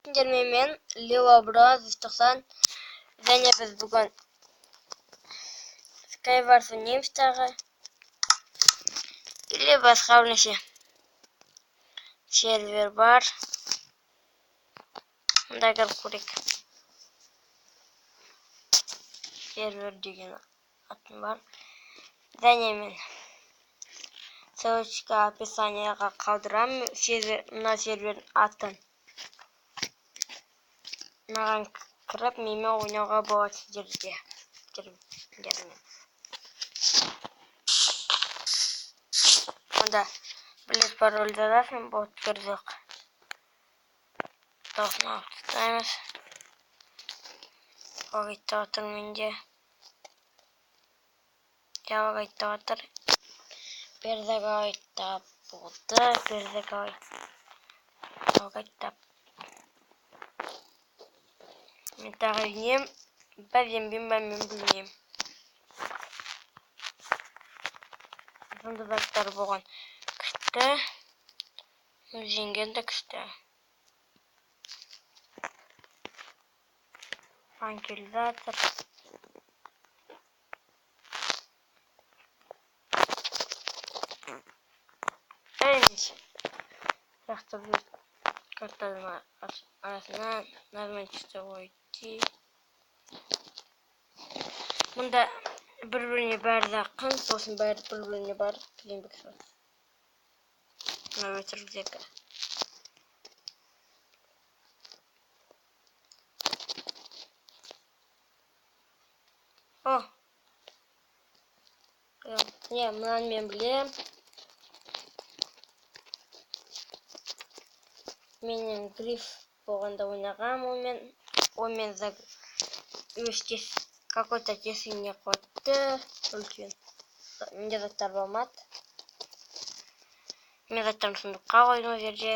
Мен Леобраз 90 және біз бүгін Skywars немістағы или басқа бірнеше сервер бар. Мұнда көрейік. Сервер деген атын бар. Және мен ссылочка описанияға қалдырамын мына сервердің атын. Маған кіріп менімен ойнауға болады сіздерде. Онда білет пароль жазасың, бот кірдік. Тосын алып тұтаймыз. Оғайтта отыр менде. Жауап айтта отыр. Бердегі айтта болды. Бердегі айтта. Мен тағы енем. Бәзен мен білінем. Сонда заттар болған күшті. Жеңген де күшті. Анкилизатор. Әйнеш. Жақсы бір картаның арасынан нажмачты ойти. Мұнда бір-біріне бәрі жақын, сосын бәрі бір-біріне бар. Еңбек сұрады. Мұна өтірдегі. О! Мұнан мен білем. Менің гриф болғанда ойнағам онмен өстес какой-то тесіңе қойды. Үлкен. Менде заттар болмады. Мен заттарын сұндыққа қойдым жерде.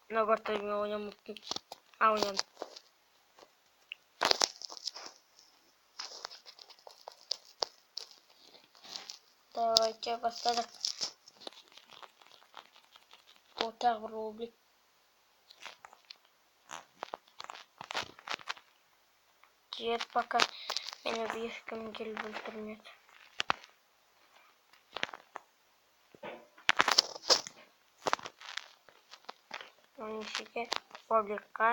Мына бартайды мен ойнамыппын. Ойнадым. Давайте бастадық. Бұл тағы бір облик. Жет пока мені ешкім келіп өлтірмеді. Оның ішінде обликқа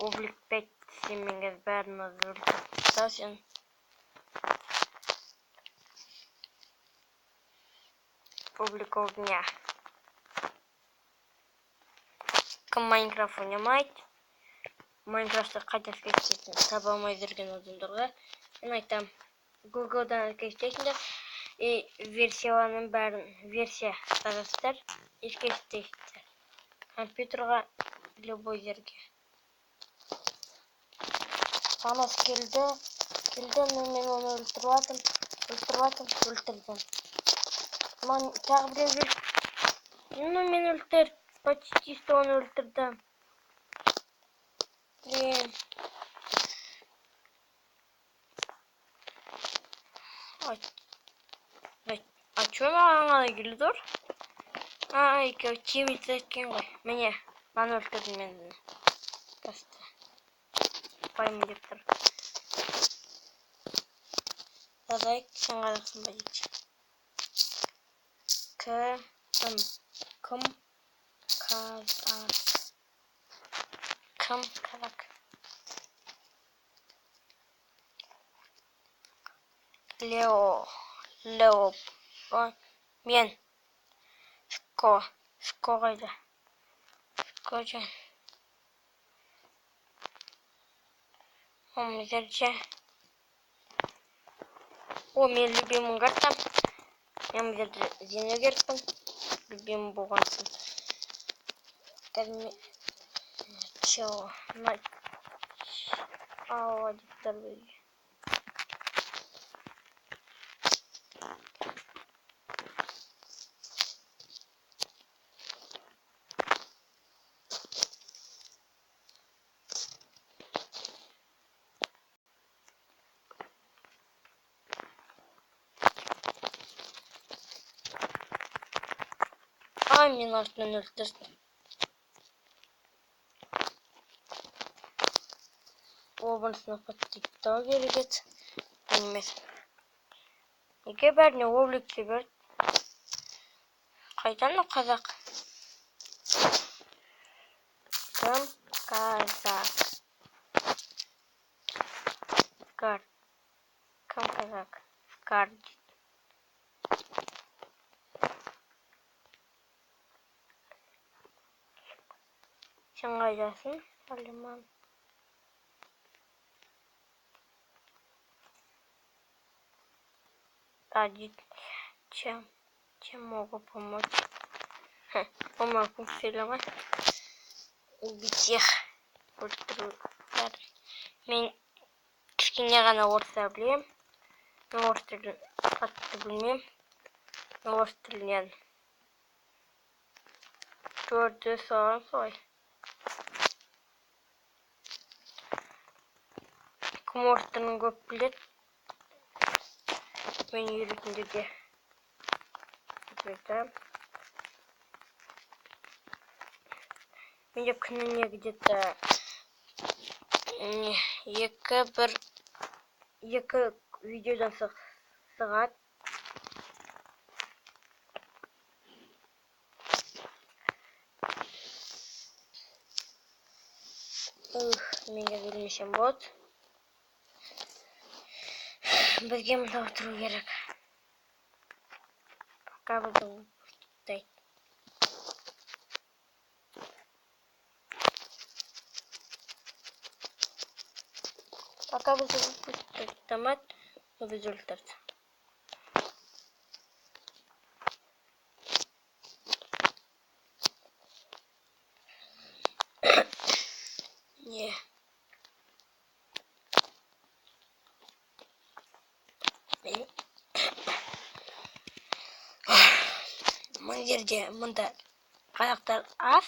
облик 5 семеңіз бәрін өлтірді. Облик огня. Кім Майнкрафт ойнамайды? Майнкрафтты қайдан скачтейтін таба алмай жүрген адамдарға мен айтам. Google'дан скачтейтіндер. Версияларының бәрін версия жазасыздар. Скачтейтіндер. Компьютерға любой жерге. Анас келді, мен оны өлтірдім. Тағы біреу мен өлтір. Почти что оны өлтірдім. Блин. А чё маған келді дұр? Екеу теметі еткен ғой. Міне, маны өлтірдім мен. Касты. Пайым деп тұр. Жазайық, сен қазақсын ба дейді. Кім қазақ. Лео. Мен. Скорайды. Скоржан. Жерде. Мен любимым картам. Мен жерде зене керекпін. Любимым болғансын. Чего? Диктор бейді. Мен артынан өлтірдім. обынысына подтиктау керек еді. Білмедім. Неге бәріне обликте берді? Қайдан о қазақ? Кім қазақ? Скар. Кім қазақ? Скар дейді. Сен қайдасың, Алиман? Чем могу помочь? Помогу фильма. Убить их. Мен кішкене ғана орысша білем. Мен орыс тілін қатты білмем. Мен орыс тілінен көрді соған солай. Кім орыс тілін көп біледі? Мен үйретіндерге айтам. Менде күніне где-то екі видеодан сағат. Менде білмесем болады. Бізге мұнда отыру керек. Пока бізді ұстайды. Пока бізді ұстамайды, біз өлтірді. Не. Мың жерде мұнда қазақтар аз.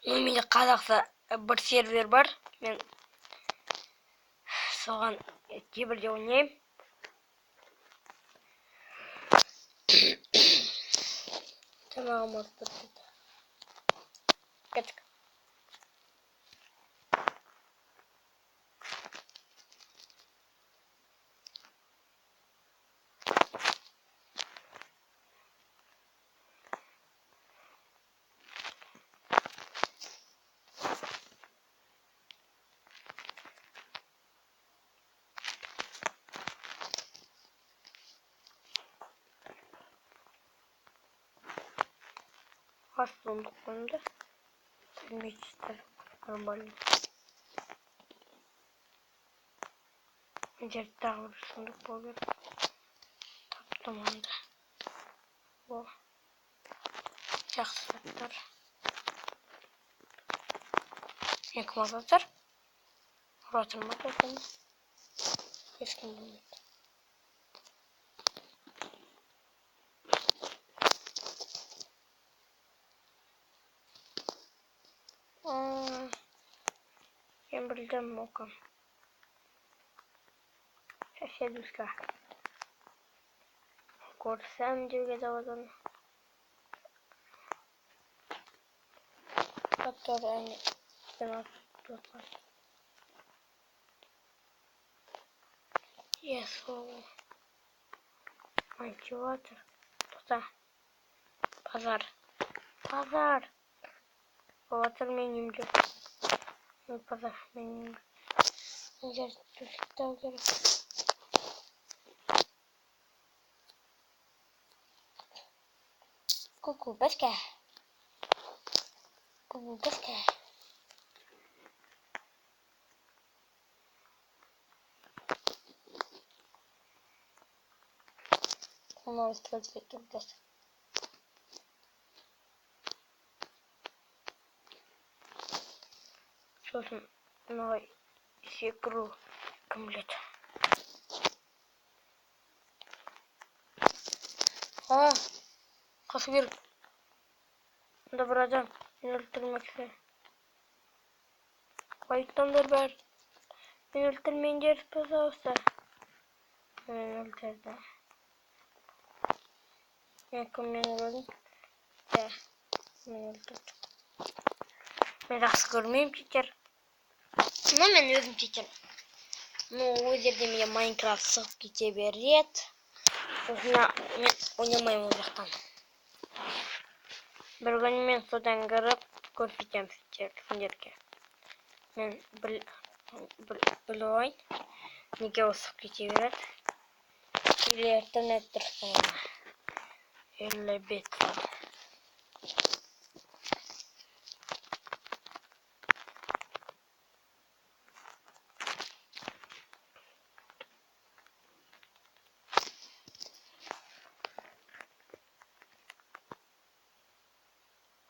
Менде қазақша бір сервер бар. Мен соған кейбірде ойнаймын. Тамағым ұрып тұрды. Кеттік. Сондық қойымды. Мечтер нормально. Жерді тағы бір сондық болып таптым онда. О, жақсы заттар. Екі мазаттар. Ұратыр ма екен? Ешкім білмейді. Я білдім оқым. Соседушка. Көрсем деуге заводан. Который они спинат. Слово. Мотиватор. Тота. Базар. Базар. Базар менің де. Базар менің. Жер түшіктау керек. Ку-ку, бәшке. Ку-ку, бәшке. Onu istirahat bekliyoruz. Sosun на секру комплект. Касвир. Добрадан. Мен өлтірмекші. Қайтандар бар. Мен өлтірмеңдер, пожалуйста. Мен өлтірді. Мен кіммен өлдім? Мен өлтірді. Мен жақсы көрмеймін, читер. Ну, мен өзім чечемін. Ну, ол жерде менде Майнкрафт шығып кете береді. Сосын мен ойнамаймын ол жақтан. Бір күні мен содан кіріп көрсетемін сендерге. Мен білойын, неге ол шығып кете береді. Или интернет дұрыс болмайды. Или бет.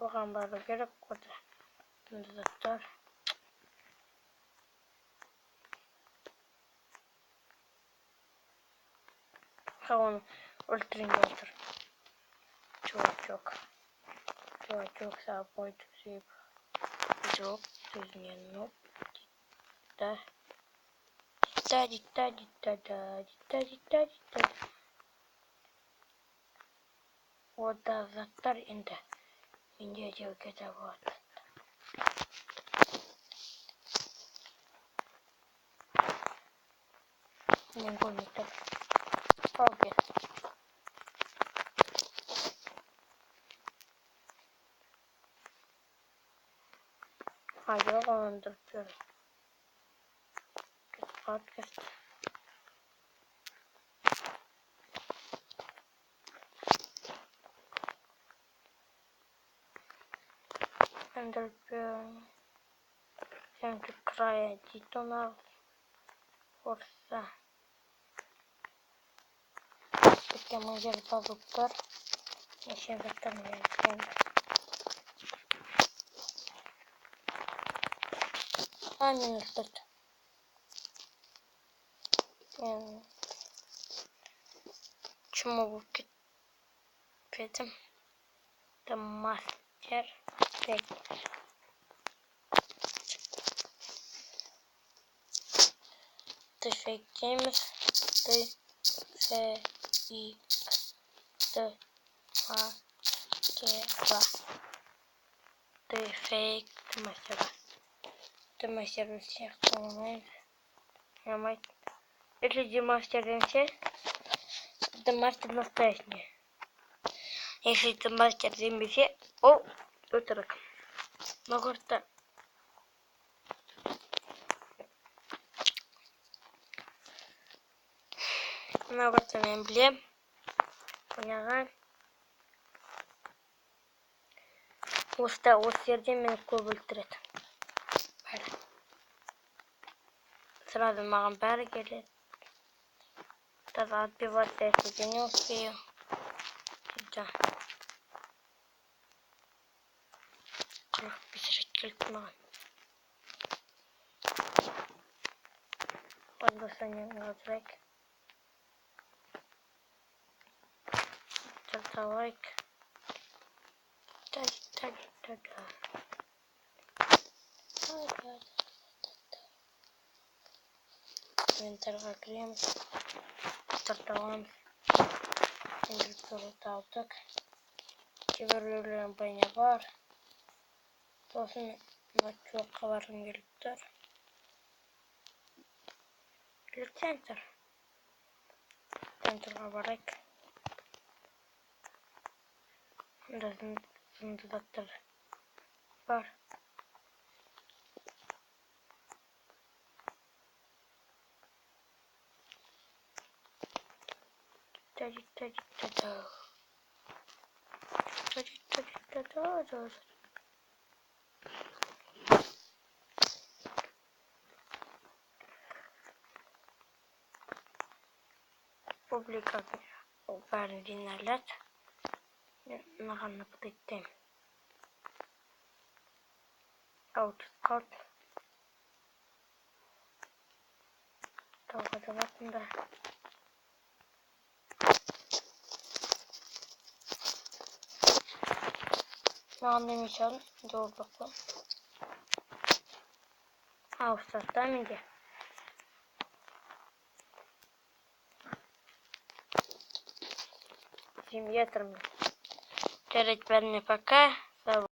Оған бару керек қоды. Заттар. Оны өлтірейін деп отыр. Чувачок собой тусib. Жоқ, сөзіне нұп. Дита. Ода заттар енді. Менде деуге де болады. Мен көрмейді. Ал кел. Жоқ, оңындырып жүр. Кет. Эндерпен. Земки края дитонал. Форса. Біткен мың жер базуктар. Неше заттар мен. Мен өлтірді. Мен чума болып кетпедім. Мастер 5. Дефектіміз. Дефект мастера. Демастер всех поломает. Если демастер все, демастер настоящий. Если демастер все, о, отрок. Могорта. Могорта мен білем. Ойнаған. Осы жерде мені көп өлтіреді. Сразу маған бәрі келеді. Даже отбиваться я не успею. Да. 45 рет келді маған. Подбасанием лайк. Лайк. Инвентарға кіреміз. Старталамыз. Инвентарды алдық. Кейбіреулердің байына бар. Сосын чуаққа барғым келіп тұр. Центрға барайық. Мұнда зынды заттар бар. Публика бәрін динарлады. Мен мағанны бұдайттайым. Аутскаут. Тауға да батында. Маған демешалым. Жолдық қой. Ауыстарда менде. Семья. Жарить бәріне пока.